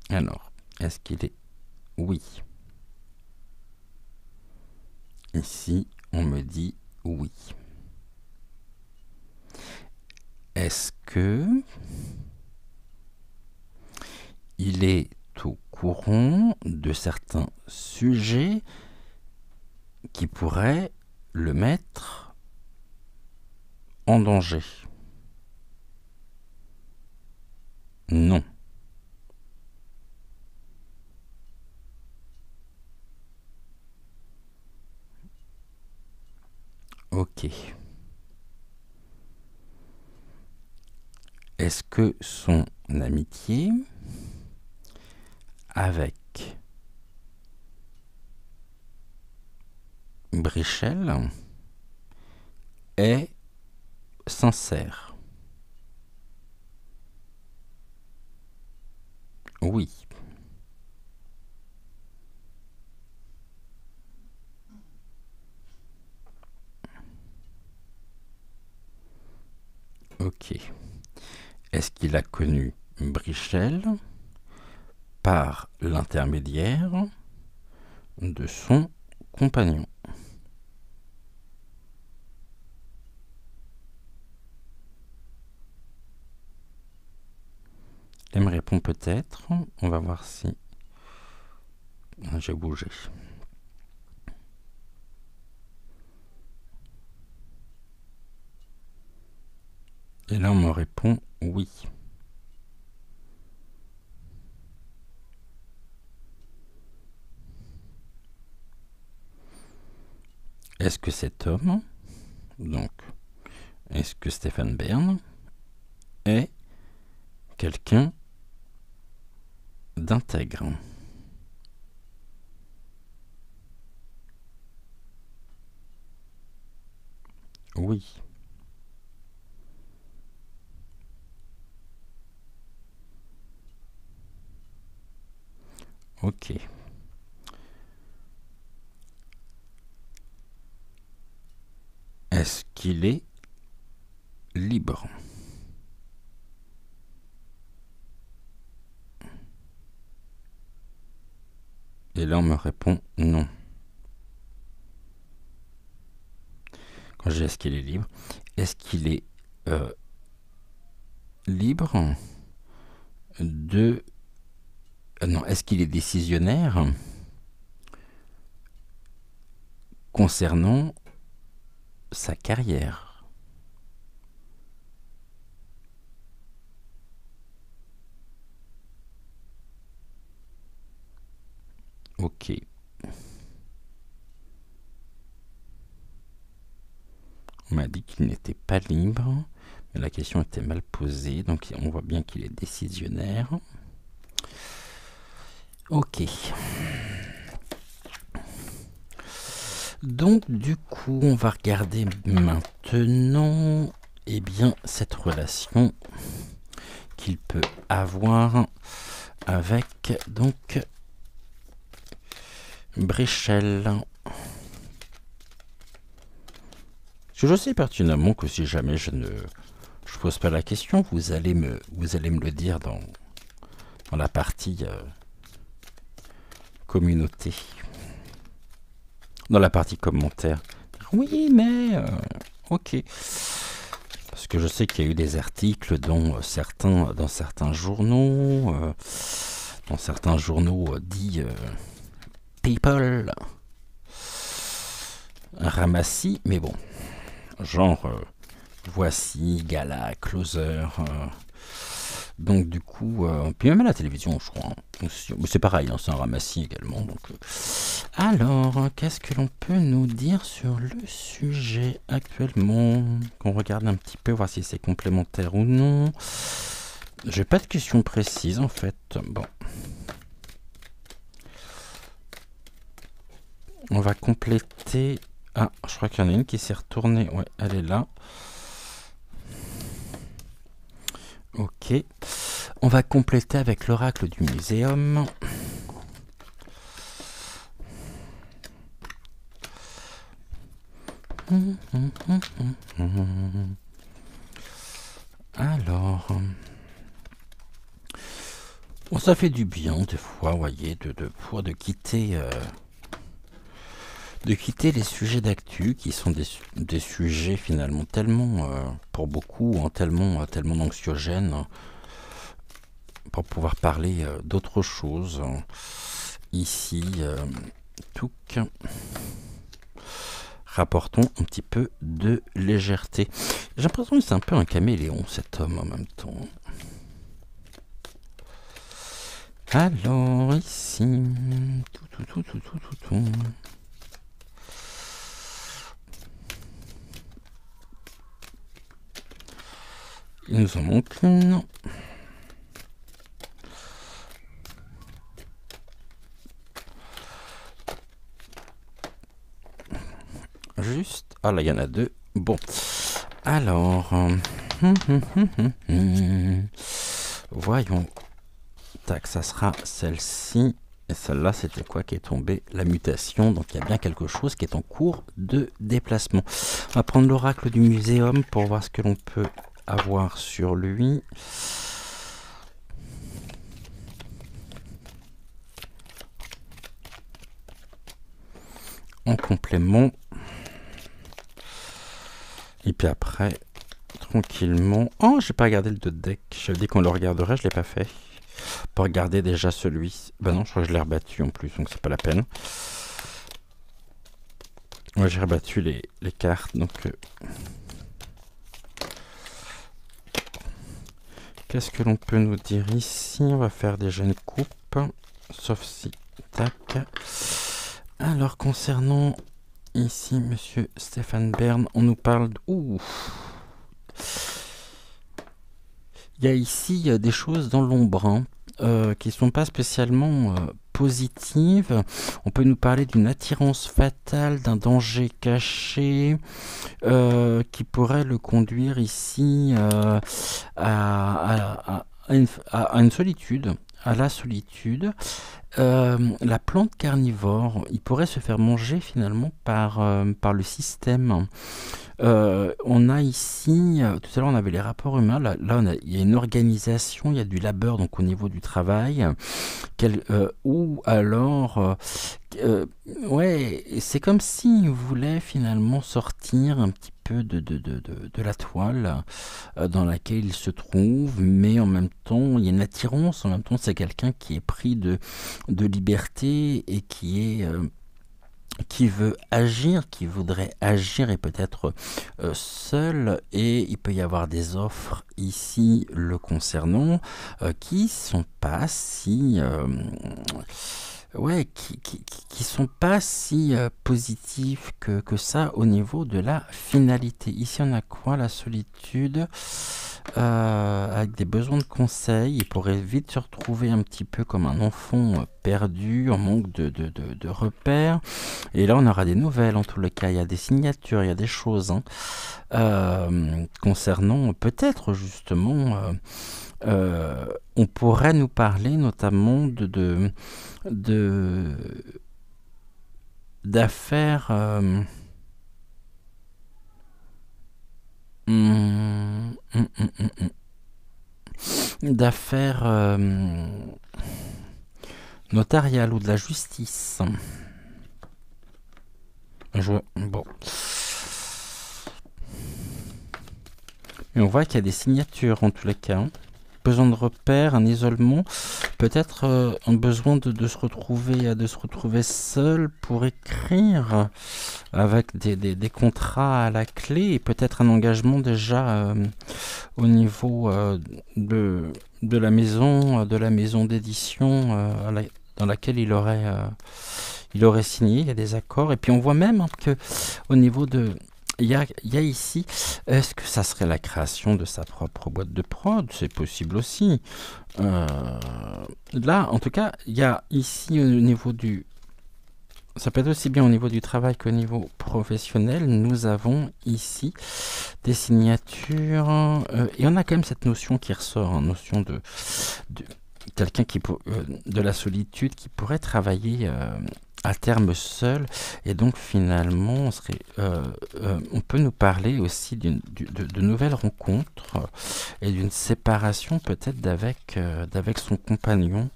Alors, est-ce qu'il est oui? Ici, on me dit oui. Est-ce que il est au courant de certains sujets qui pourraient le mettre en danger? Non. Ok. Est-ce que son amitié avec Brichel est sincère? Oui. Ok. Est-ce qu'il a connu Brichel par l'intermédiaire de son compagnon? Elle me répond peut-être. On va voir si j'ai bougé. Et là, on me répond oui. Est-ce que cet homme, donc, est-ce que Stéphane Bern est quelqu'un d'intègre? Oui. Ok. Est-ce qu'il est libre? Et là, on me répond non. Quand je dis est-ce qu'il est libre, est-ce qu'il est libre de... non, est-ce qu'il est décisionnaire concernant sa carrière. Ok. On m'a dit qu'il n'était pas libre, mais la question était mal posée, donc on voit bien qu'il est décisionnaire. Ok. Donc du coup, on va regarder maintenant cette relation qu'il peut avoir avec donc Bréchel. Je sais pertinemment que si jamais je pose pas la question, vous allez me le dire dans la partie communauté, dans la partie commentaire. Oui, mais ok. Parce que je sais qu'il y a eu des articles dans certains journaux, dits People, Ramassis, mais bon, genre Voici, Gala, Closer. Donc du coup, puis même à la télévision, je crois. C'est pareil, hein, c'est un ramassis également. Donc, alors, qu'est-ce que l'on peut nous dire sur le sujet actuellement? Qu'on regarde un petit peu, voir si c'est complémentaire ou non. J'ai pas de questions précises en fait. Bon. On va compléter. Ah, je crois qu'il y en a une qui s'est retournée. Ouais, elle est là. Ok. On va compléter avec l'oracle du muséum. Alors, bon, ça fait du bien des fois, vous voyez, de quitter les sujets d'actu qui sont des sujets finalement tellement, pour beaucoup, hein, tellement anxiogènes, hein, pour pouvoir parler d'autre chose. Ici, tout rapportons un petit peu de légèreté. J'ai l'impression que c'est un peu un caméléon, cet homme, en même temps. Alors, ici... Il nous en manque une. Juste. Ah là, il y en a deux. Bon. Alors. Voyons. Tac, ça sera celle-ci. Et celle-là, c'était quoi qui est tombée? La mutation. Donc il y a bien quelque chose qui est en cours de déplacement. On va prendre l'oracle du muséum pour voir ce que l'on peut avoir sur lui. En complément. Et puis après, tranquillement... Oh, j'ai pas regardé le 2 de deck. Je dit qu'on le regarderait, je l'ai pas fait. Pour regarder déjà celui... Ben non, je crois que je l'ai rebattu en plus, donc c'est pas la peine. Moi, j'ai rebattu les cartes, donc... Qu'est-ce que l'on peut nous dire ici? On va faire déjà une coupe. Sauf si... Tac. Alors, concernant... Ici, monsieur Stéphane Bern, on nous parle... Ouh. Il y a ici des choses dans l'ombre, hein, qui ne sont pas spécialement positives. On peut nous parler d'une attirance fatale, d'un danger caché, qui pourrait le conduire ici à une solitude, à la solitude. La plante carnivore, il pourrait se faire manger finalement par le système. On a ici, tout à l'heure on avait les rapports humains, là il y a une organisation, il y a du labeur donc au niveau du travail, ou alors, ouais, c'est comme s'il voulait finalement sortir un petit peu de la toile dans laquelle il se trouve, mais en même temps il y a une attirance, en même temps c'est quelqu'un qui est pris de liberté et qui est qui veut agir, qui voudrait agir et peut-être seul, et il peut y avoir des offres ici le concernant qui sont pas si ouais, qui sont pas si positifs que ça au niveau de la finalité. Ici on a quoi? La solitude, avec des besoins de conseils. Il pourrait vite se retrouver un petit peu comme un enfant perdu, en manque de repères. Et là, on aura des nouvelles en tout le cas. Il y a des signatures, il y a des choses hein, concernant peut-être justement. On pourrait nous parler notamment de d'affaires. D'affaires notariales ou de la justice. Bon. Et on voit qu'il y a des signatures en tous les cas. Hein. Besoin de repères, un isolement, peut-être un besoin de se retrouver seul pour écrire avec des contrats à la clé et peut-être un engagement déjà au niveau de la maison d'édition dans laquelle il aurait signé. Il y a des accords et puis on voit même hein, que au niveau de il y a ici, est-ce que ça serait la création de sa propre boîte de prod? C'est possible aussi. Là, en tout cas, il y a ici au niveau du... Ça peut être aussi bien au niveau du travail qu'au niveau professionnel. Nous avons ici des signatures. Et on a quand même cette notion qui ressort, hein, notion de quelqu'un de la solitude qui pourrait travailler... à terme seul, et donc finalement on peut nous parler aussi de nouvelles rencontres et d'une séparation peut-être d'avec son compagnon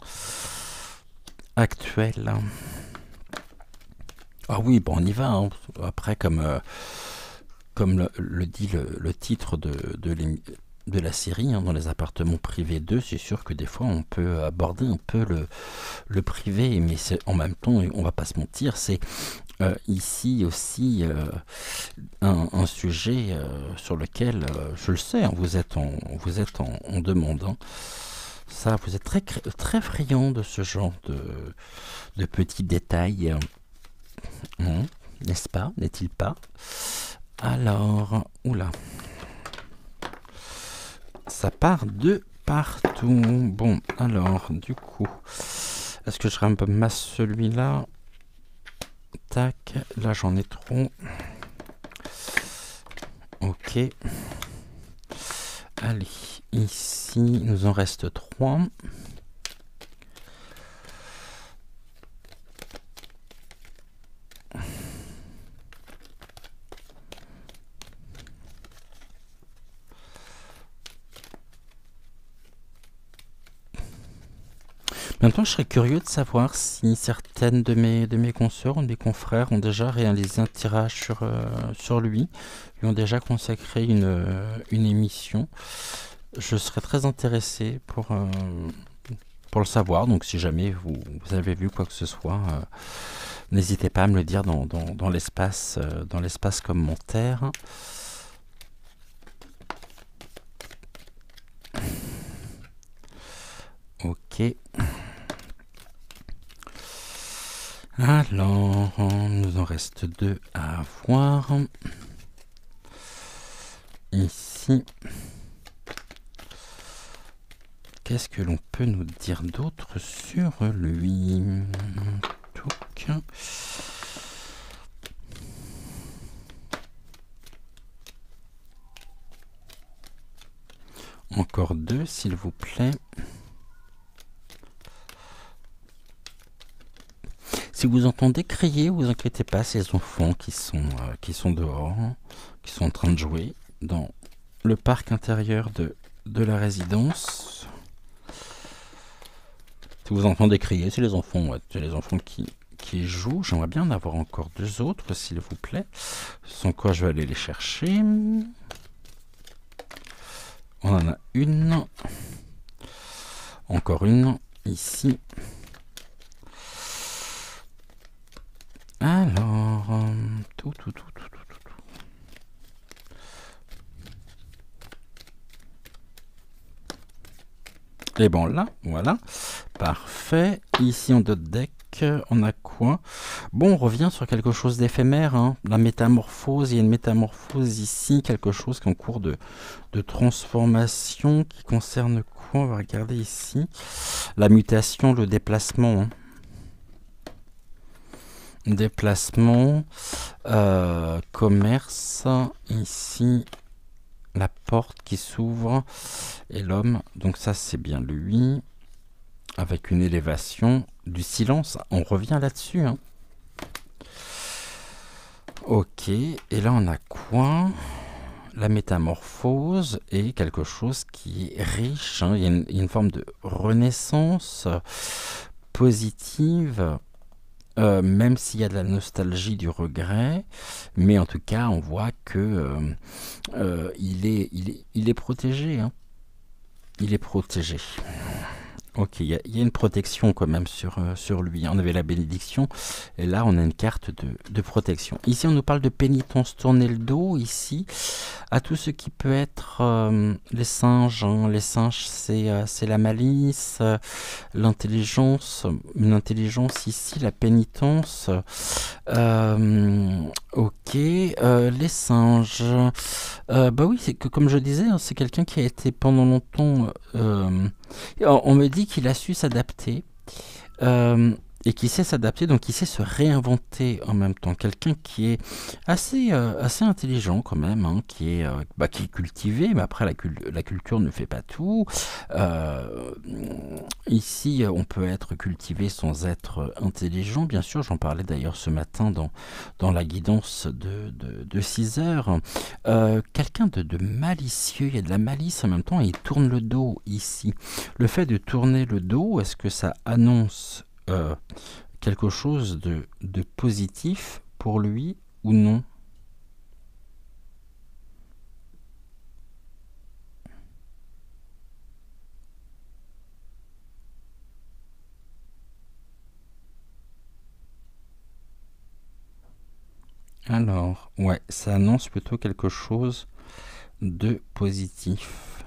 actuel. Ah oui, bon on y va, hein. Après comme le dit le titre de la série, hein, dans les appartements privés 2, c'est sûr que des fois on peut aborder un peu le privé, mais en même temps, on va pas se mentir, c'est ici aussi un sujet sur lequel, je le sais, hein, vous êtes en demande. Hein. Ça, vous êtes très, très friand de ce genre de petits détails, n'est-ce pas? N'est-il pas? Alors, oula. Ça part de partout. Bon, alors, du coup, est-ce que je ramasse celui-là? Tac, là j'en ai trop. Ok. Allez, ici, il nous en reste 3. Maintenant, je serais curieux de savoir si certaines de mes consoeurs ou de mes confrères ont déjà réalisé un tirage sur lui, lui ont déjà consacré une émission. Je serais très intéressé pour le savoir. Donc, si jamais vous avez vu quoi que ce soit, n'hésitez pas à me le dire dans l'espace commentaire. Ok. Alors, nous en reste 2 à voir. Ici. Qu'est-ce que l'on peut nous dire d'autre sur lui? Encore 2, s'il vous plaît. Si vous entendez crier, vous inquiétez pas, ces enfants qui sont dehors, qui sont en train de jouer dans le parc intérieur de la résidence. Si vous entendez crier, c'est les enfants, qui jouent. J'aimerais bien en avoir encore 2 autres, s'il vous plaît. Sans quoi je vais aller les chercher. On en a une. Encore une, ici. Alors, Et bon là, voilà, parfait. Ici en dot deck, on a quoi? Bon, on revient sur quelque chose d'éphémère, hein. La métamorphose, il y a une métamorphose ici, quelque chose qui est en cours de transformation, qui concerne quoi? On va regarder ici. La mutation, le déplacement, hein. Déplacement, commerce, ici, la porte qui s'ouvre, et l'homme, donc ça c'est bien lui, avec une élévation du silence, on revient là-dessus, hein. Ok, et là on a quoi? La métamorphose est quelque chose qui est riche, hein. Il y a une forme de renaissance positive, même s'il y a de la nostalgie, du regret, mais en tout cas on voit que il est protégé, hein. Il est protégé. Ok, il y a une protection quand même sur lui. On avait la bénédiction, et là on a une carte de protection. Ici on nous parle de pénitence, tourner le dos, ici, à tout ce qui peut être les singes, hein. Les singes, c'est la malice, l'intelligence, une intelligence ici, la pénitence. Ok, les singes. Bah oui, c'est que comme je disais, hein, c'est quelqu'un qui a été pendant longtemps... on me dit qu'il a su s'adapter, et qui sait s'adapter, donc qui sait se réinventer en même temps. Quelqu'un qui est assez intelligent quand même, hein, qui est cultivé, mais après la culture ne fait pas tout. Ici, on peut être cultivé sans être intelligent, bien sûr. J'en parlais d'ailleurs ce matin dans la guidance de 6 heures. Quelqu'un de malicieux, il y a de la malice en même temps, et il tourne le dos ici. Le fait de tourner le dos, est-ce que ça annonce quelque chose de positif pour lui ou non? Alors, ouais, ça annonce plutôt quelque chose de positif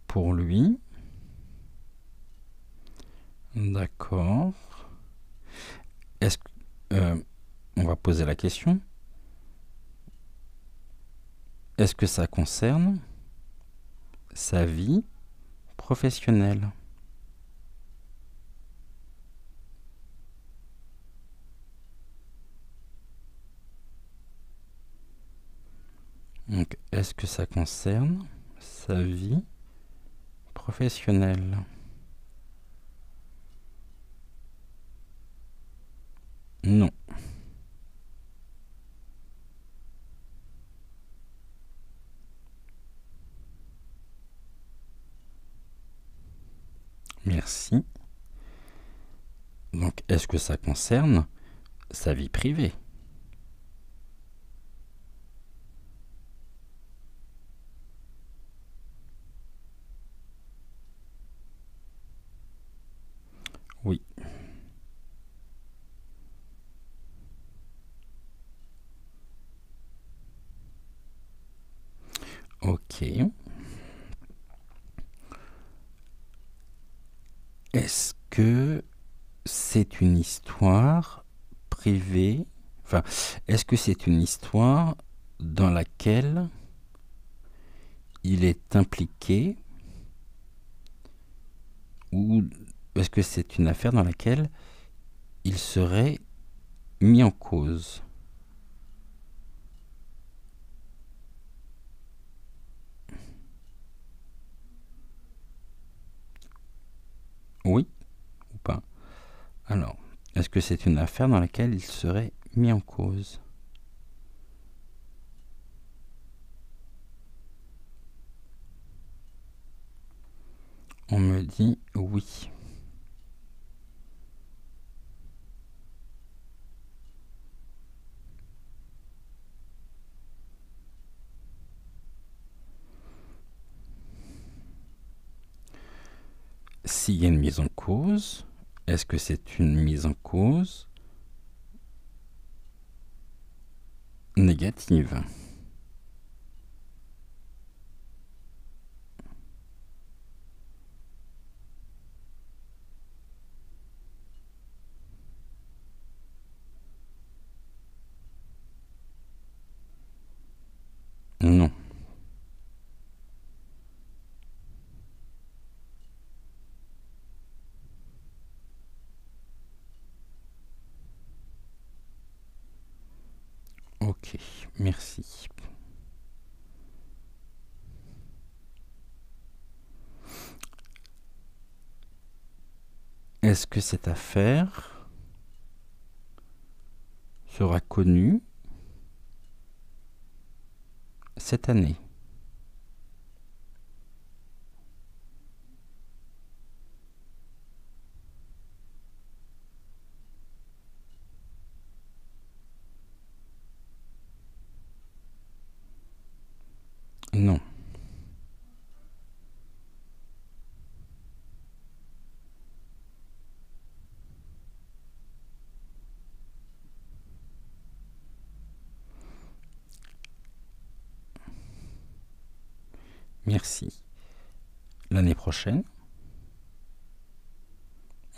pour lui. D'accord. Est-ce que, on va poser la question. Est-ce que ça concerne sa vie professionnelle? Donc, est-ce que ça concerne sa vie professionnelle? Non. Merci. Donc, est-ce que ça concerne sa vie privée? Oui. Ok. Est-ce que c'est une histoire privée? Enfin, est-ce que c'est une histoire dans laquelle il est impliqué, ou est-ce que c'est une affaire dans laquelle il serait mis en cause? Oui ou pas? Alors, est-ce que c'est une affaire dans laquelle il serait mis en cause? On me dit oui. S'il y a une mise en cause, est-ce que c'est une mise en cause négative? Ok, merci. Est-ce que cette affaire sera connue cette année? Non. Merci. L'année prochaine,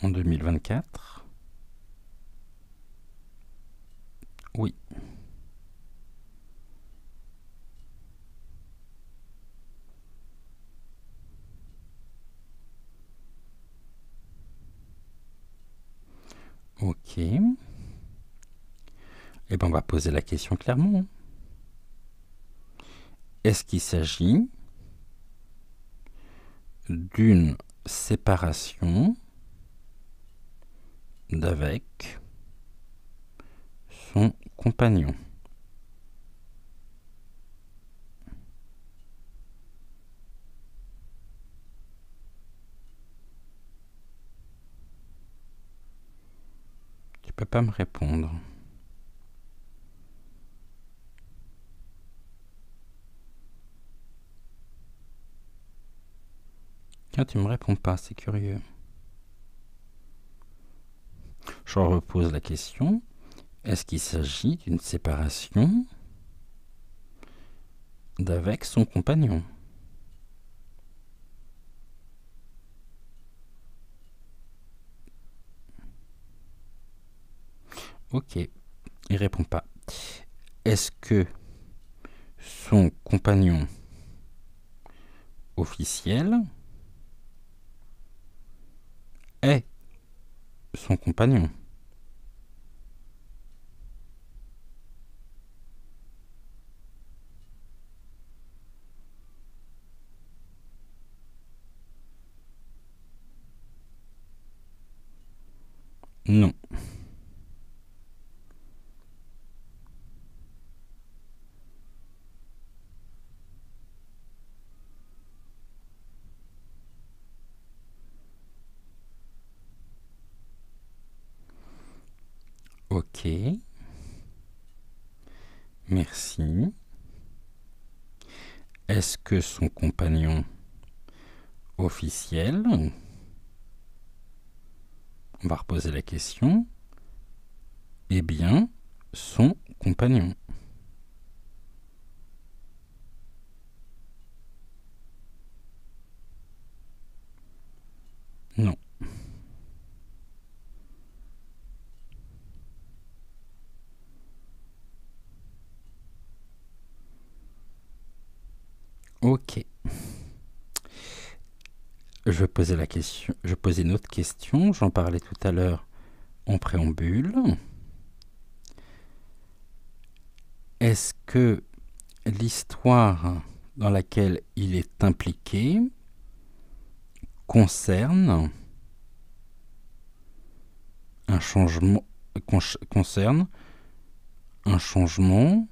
en 2024, oui. Ok. Eh bien, on va poser la question clairement. Est-ce qu'il s'agit d'une séparation d'avec son compagnon? Tu peux pas me répondre. Tiens, tu me réponds pas, c'est curieux. Je repose la question. Est-ce qu'il s'agit d'une séparation d'avec son compagnon? Ok, il répond pas. Est-ce que son compagnon officiel est son compagnon? Non. Ok. Merci. Est-ce que son compagnon officiel, on va reposer la question, est bien son compagnon? Non. Ok. Je vais poser la question. Je vais poser une autre question. J'en parlais tout à l'heure en préambule. Est-ce que l'histoire dans laquelle il est impliqué concerne un changement, concerne un changement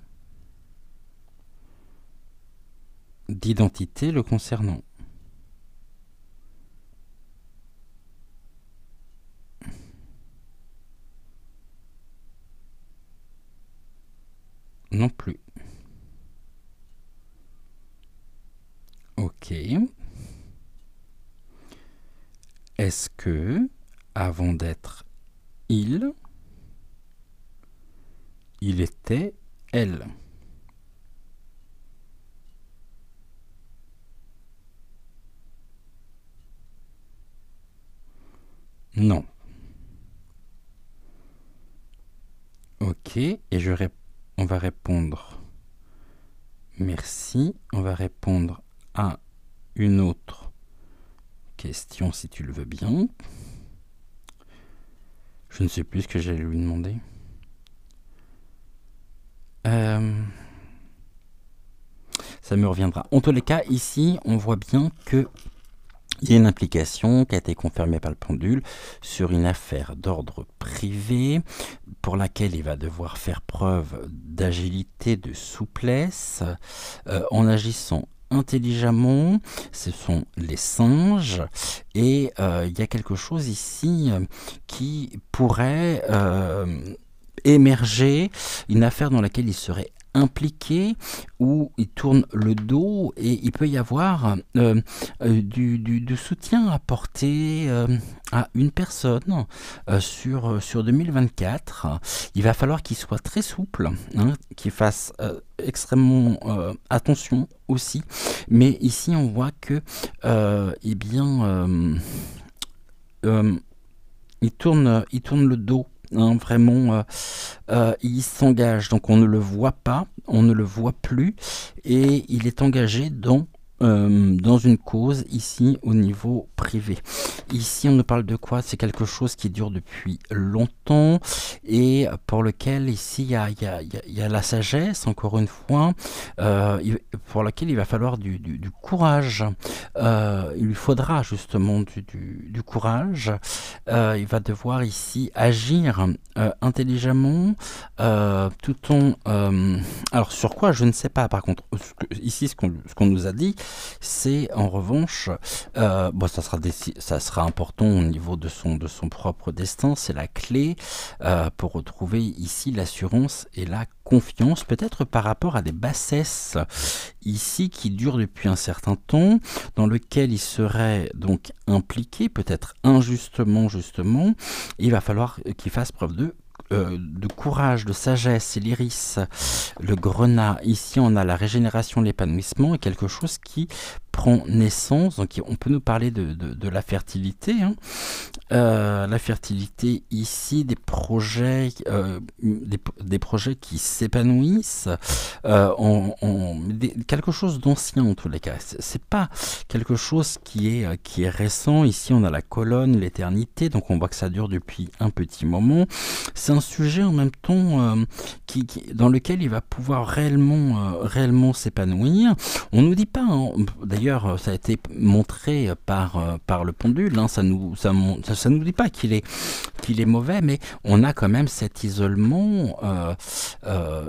d'identité le concernant? Non plus. Ok. Est-ce que, avant d'être il était elle? Non. Ok. Et on va répondre. Merci. On va répondre à une autre question si tu le veux bien. Je ne sais plus ce que j'allais lui demander. Ça me reviendra. En tous les cas, ici, on voit bien que il y a une implication qui a été confirmée par le pendule sur une affaire d'ordre privé pour laquelle il va devoir faire preuve d'agilité, de souplesse, en agissant intelligemment. Ce sont les singes, et il y a quelque chose ici qui pourrait émerger, une affaire dans laquelle il serait impliqué, où il tourne le dos, et il peut y avoir du soutien apporté à une personne sur 2024. Il va falloir qu'il soit très souple, hein, qu'il fasse extrêmement attention aussi. Mais ici, on voit que eh bien, il tourne le dos. Hein, vraiment, il s'engage, donc on ne le voit pas, on ne le voit plus, et il est engagé dans une cause ici au niveau privé. Ici, on nous parle de quoi? C'est quelque chose qui dure depuis longtemps, et pour lequel ici il y a la sagesse, encore une fois, pour laquelle il va falloir du courage. Il lui faudra justement du courage. Il va devoir ici agir intelligemment, tout en... alors sur quoi, je ne sais pas. Par contre, ici, ce qu'on nous a dit, c'est en revanche, bon, ça sera important au niveau de son propre destin. C'est la clé pour retrouver ici l'assurance et la confiance, peut-être par rapport à des bassesses ici qui durent depuis un certain temps, dans lequel il serait donc impliqué, peut-être injustement, justement. Il va falloir qu'il fasse preuve de courage, de sagesse. C'est l'iris, le grenat. Ici, on a la régénération, l'épanouissement, et quelque chose qui prend naissance. Donc, on peut nous parler de la fertilité. Hein. La fertilité ici, des projets qui s'épanouissent, quelque chose d'ancien en tous les cas. C'est pas quelque chose qui est récent. Ici, on a la colonne, l'éternité, donc on voit que ça dure depuis un petit moment. C'est un sujet en même temps dans lequel il va pouvoir réellement s'épanouir. On nous dit pas, hein, d'ailleurs, ça a été montré par le pendule, hein, ça nous dit pas qu'il est mauvais, mais on a quand même cet isolement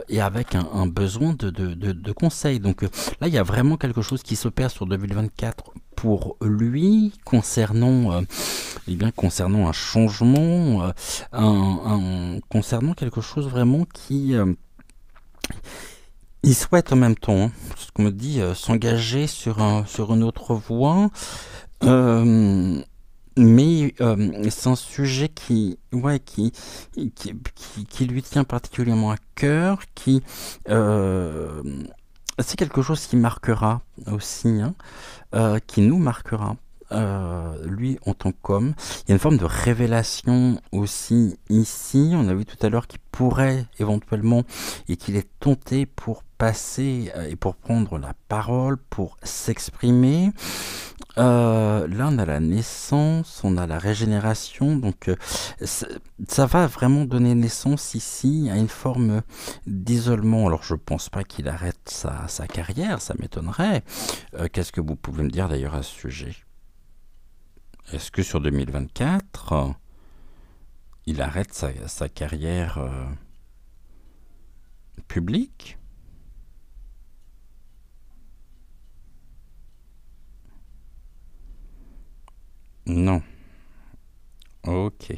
et avec un besoin de conseils. Donc là, il y a vraiment quelque chose qui s'opère sur 2024 pour lui concernant un changement, concernant quelque chose vraiment qui il souhaite en même temps, hein, ce qu'on me dit, s'engager sur une autre voie. Mais c'est un sujet qui lui tient particulièrement à cœur, c'est quelque chose qui marquera aussi, hein, qui nous marquera. Lui en tant qu'homme, il y a une forme de révélation aussi ici. On a vu tout à l'heure qu'il pourrait éventuellement, et qu'il est tenté pour passer et pour prendre la parole, pour s'exprimer. Là, on a la naissance, on a la régénération, donc ça va vraiment donner naissance ici à une forme d'isolement. Alors, je pense pas qu'il arrête sa carrière, ça m'étonnerait. Qu'est-ce que vous pouvez me dire d'ailleurs à ce sujet? Est-ce que sur 2024, il arrête sa carrière publique? Non. Ok.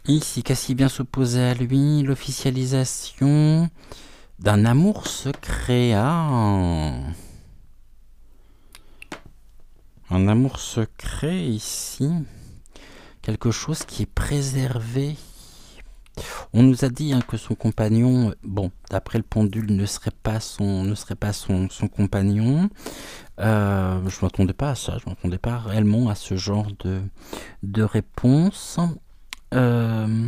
Ici, qu'est-ce qui vient s'opposer à lui? L'officialisation d'un amour secret. Ah. Un amour secret ici. Quelque chose qui est préservé. On nous a dit, hein, que son compagnon, bon, d'après le pendule, ne serait pas son compagnon. Je m'attendais pas à ça, je m'attendais pas réellement à ce genre de réponse. On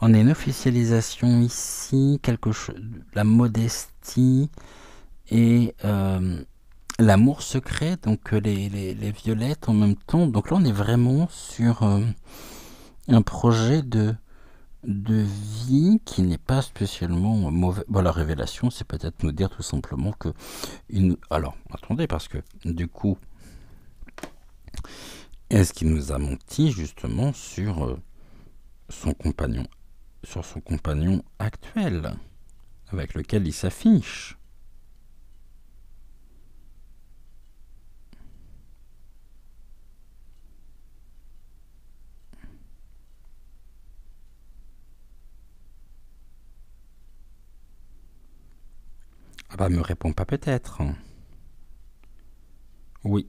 a une officialisation ici, quelque chose, la modestie et l'amour secret, donc les violettes en même temps. Donc là, on est vraiment sur un projet de vie qui n'est pas spécialement mauvais. Bon, la révélation, c'est peut-être nous dire tout simplement que... Alors, attendez, parce que du coup, est-ce qu'il nous a menti justement sur son compagnon, actuel, avec lequel il s'affiche? Ah bah, me réponds pas peut-être. Oui.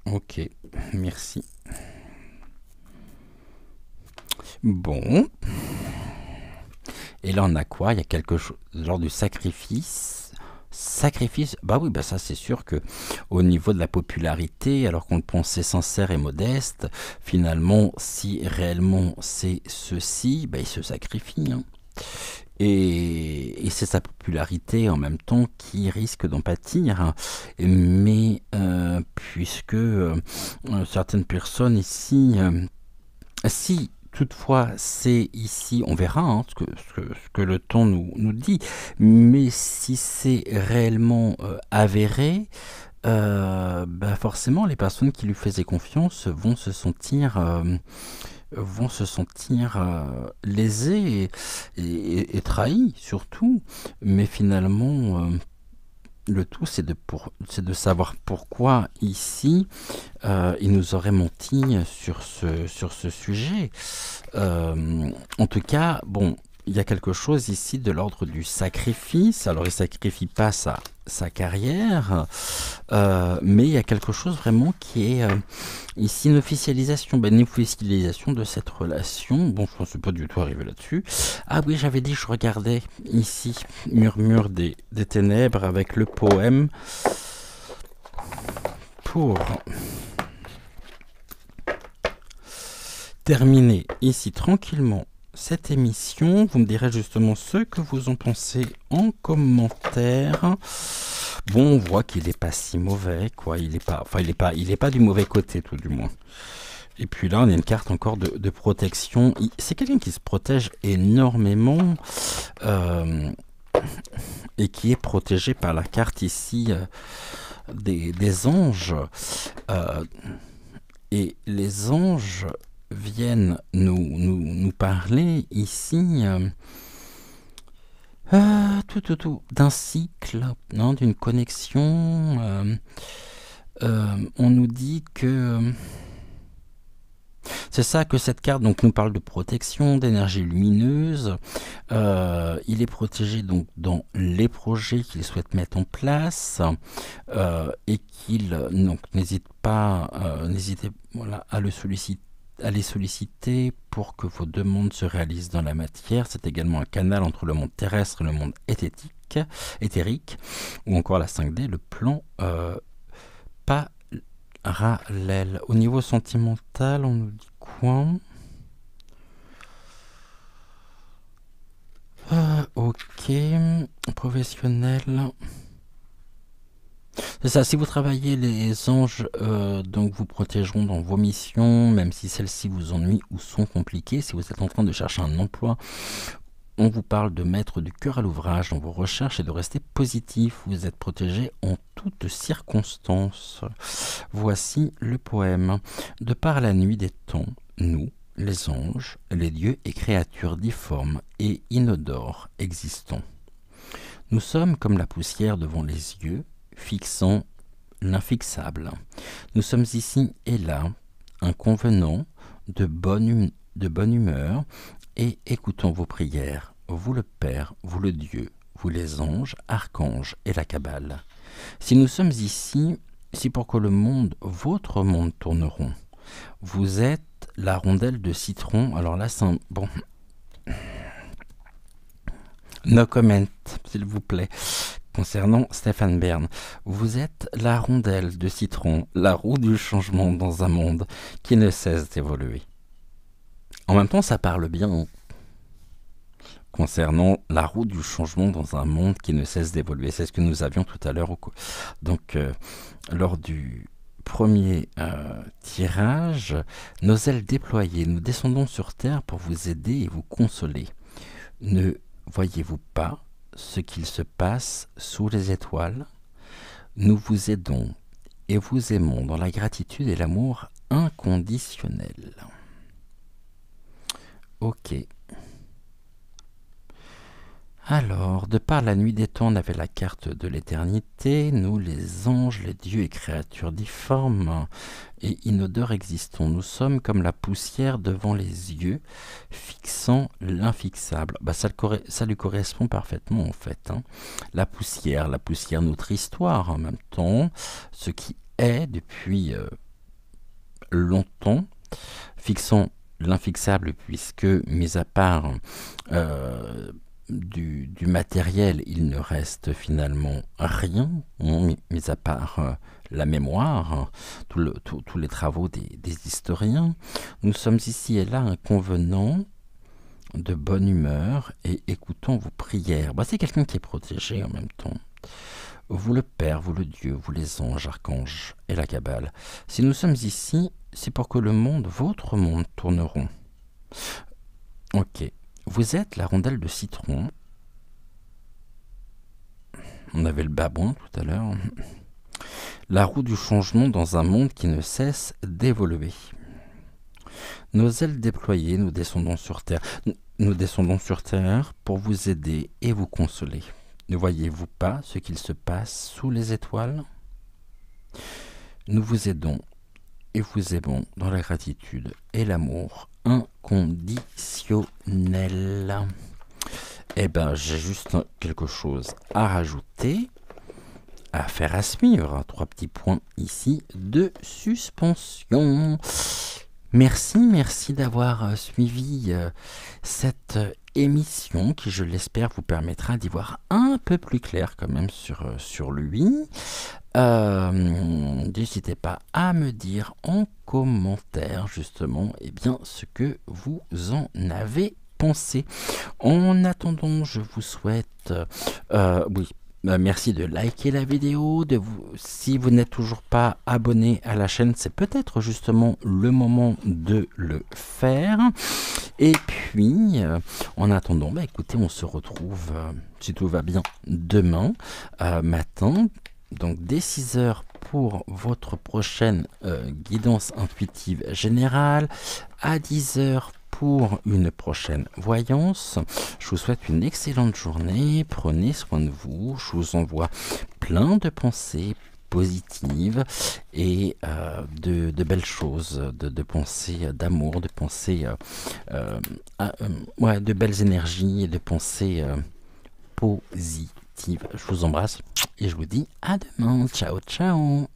Ok, merci. Bon. Et là, on a quoi? Il y a quelque chose lors du sacrifice. Sacrifice, bah oui, bah ça c'est sûr que au niveau de la popularité, alors qu'on le pensait sincère et modeste, finalement, si réellement c'est ceci, bah il se sacrifie, hein. Et c'est sa popularité en même temps qui risque d'en pâtir, hein. Mais puisque certaines personnes ici, si toutefois c'est ici, on verra hein, ce que le temps nous dit, mais si c'est réellement avéré, bah forcément les personnes qui lui faisaient confiance vont se sentir lésées et trahies surtout. Mais finalement, le tout c'est de savoir pourquoi ici il nous aurait menti sur ce sujet. En tout cas, bon, il y a quelque chose ici de l'ordre du sacrifice. Alors, il sacrifie pas sa carrière, mais il y a quelque chose vraiment qui est ici une officialisation, une officialisation de cette relation. Bon, je ne suis pas du tout arrivé là-dessus. Ah oui, j'avais dit, je regardais ici Murmure des ténèbres avec le poème pour terminer ici tranquillement cette émission. Vous me direz justement ce que vous en pensez en commentaire. Bon, on voit qu'il n'est pas si mauvais, quoi. Il est pas du mauvais côté, tout du moins. Et puis là, on a une carte encore de protection. C'est quelqu'un qui se protège énormément et qui est protégé par la carte ici des anges. Et les anges viennent nous parler ici d'un cycle, non, d'une connexion. On nous dit que c'est ça, que cette carte donc nous parle de protection, d'énergie lumineuse. Il est protégé donc dans les projets qu'il souhaite mettre en place et qu'il donc n'hésitez voilà, à les solliciter pour que vos demandes se réalisent dans la matière. C'est également un canal entre le monde terrestre et le monde éthérique, ou encore la 5D, le plan parallèle. Au niveau sentimental, on nous dit quoi? Ok, professionnel. C'est ça, si vous travaillez, les anges donc vous protégeront dans vos missions, même si celles-ci vous ennuient ou sont compliquées. Si vous êtes en train de chercher un emploi, on vous parle de mettre du cœur à l'ouvrage dans vos recherches et de rester positif. Vous êtes protégé en toutes circonstances. Voici le poème. De par la nuit des temps, nous, les anges, les dieux et créatures difformes et inodores existons. Nous sommes comme la poussière devant les yeux, fixant l'infixable. Nous sommes ici et là, inconvenants, de bonne humeur, et écoutons vos prières, vous le Père, vous le Dieu, vous les anges, archanges et la Kabbale. Si nous sommes ici, c'est pour que le monde, votre monde tourneront. Vous êtes la rondelle de citron. Alors là, c'est un... Bon... No comment, s'il vous plaît. Concernant Stéphane Bern, vous êtes la rondelle de citron, la roue du changement dans un monde qui ne cesse d'évoluer. En même temps, ça parle bien. concernant la roue du changement dans un monde qui ne cesse d'évoluer. C'est ce que nous avions tout à l'heure. Donc, lors du premier tirage, nos ailes déployées, nous descendons sur terre pour vous aider et vous consoler. Ne voyez-vous pas ce qu'il se passe sous les étoiles? Nous vous aidons et vous aimons dans la gratitude et l'amour inconditionnel. Ok. Alors, de par la nuit des temps, on avait la carte de l'éternité. Nous, les anges, les dieux et créatures difformes et inodores existons. Nous sommes comme la poussière devant les yeux, fixant l'infixable. Ça lui correspond parfaitement en fait. La poussière notre histoire en même temps, ce qui est depuis longtemps, fixant l'infixable puisque, mis à part du matériel, il ne reste finalement rien, mis à part la mémoire, tous les travaux des historiens. Nous sommes ici et là inconvenants, de bonne humeur et écoutons vos prières. C'est quelqu'un qui est protégé en même temps. Vous le Père, vous le Dieu, vous les anges, archanges et la Kabbale. Si nous sommes ici, c'est pour que le monde, votre monde, tourneront. Ok. Vous êtes la rondelle de citron. On avait le babouin tout à l'heure. La roue du changement dans un monde qui ne cesse d'évoluer. Nos ailes déployées, nous descendons sur terre. Nous descendons sur terre pour vous aider et vous consoler. Ne voyez-vous pas ce qu'il se passe sous les étoiles? Nous vous aidons et vous aimons dans la gratitude et l'amour inconditionnel. Eh ben, j'ai juste quelque chose à rajouter, à faire à suivre. 3 petits points ici de suspension. Merci d'avoir suivi cette émission qui, je l'espère, vous permettra d'y voir un peu plus clair quand même sur lui. N'hésitez pas à me dire en commentaire justement ce que vous en avez pensé. En attendant, je vous souhaite merci de liker la vidéo, si vous n'êtes toujours pas abonné à la chaîne, c'est peut-être justement le moment de le faire. Et puis, en attendant, écoutez, on se retrouve, si tout va bien, demain matin, donc dès 6 h pour votre prochaine guidance intuitive générale, à 10 h pour une prochaine voyance. Je vous souhaite une excellente journée, prenez soin de vous, je vous envoie plein de pensées positives et de belles choses, de pensées d'amour, de pensées de belles énergies et de pensées positives. Je vous embrasse et je vous dis à demain. Ciao, ciao.